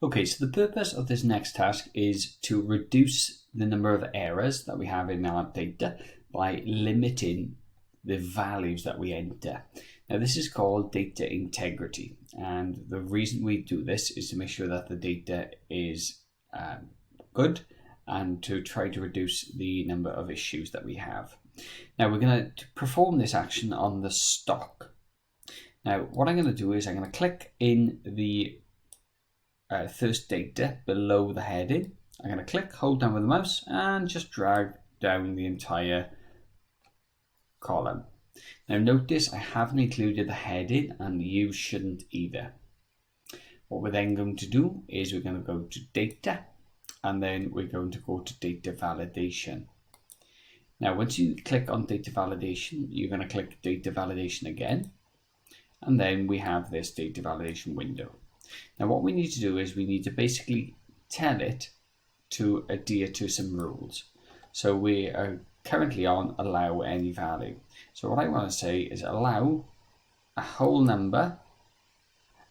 Okay, so the purpose of this next task is to reduce the number of errors that we have in our data by limiting the values that we enter. Now this is called data integrity, and the reason we do this is to make sure that the data is good and to try to reduce the number of issues that we have. Now we're going to perform this action on the stock. Now what I'm going to do is I'm going to click in the first data below the heading. I'm going to click, hold down with the mouse and just drag down the entire column. Now notice I haven't included the heading and you shouldn't either. What we're then going to do is we're going to go to data and then we're going to go to data validation. Now once you click on data validation, you're going to click data validation again, and then we have this data validation window. Now what we need to do is we need to basically tell it to adhere to some rules. So we are currently on allow any value. So what I want to say is allow a whole number,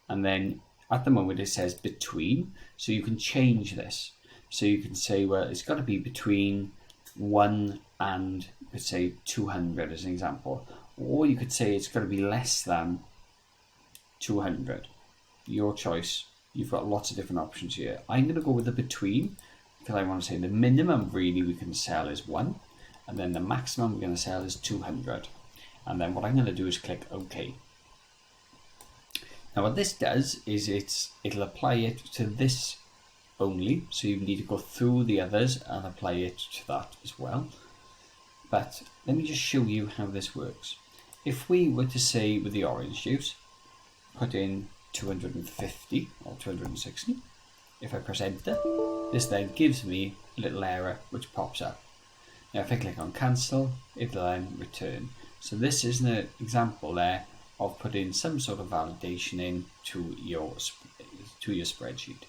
and then at the moment it says between, so you can change this. So you can say, well, it's got to be between 1 and, you could say 200 as an example, or you could say it's got to be less than 200. Your choice. You've got lots of different options here. I'm going to go with the between because I want to say the minimum really we can sell is 1, and then the maximum we're going to sell is 200. And then what I'm going to do is click OK. Now what this does is it'll apply it to this only, so you need to go through the others and apply it to that as well. But let me just show you how this works. If we were to say with the orange juice, put in 250 or 260, if I press enter, this then gives me a little error which pops up. Now if I click on cancel, it'll then return. So this is an example there of putting some sort of validation in to your spreadsheet.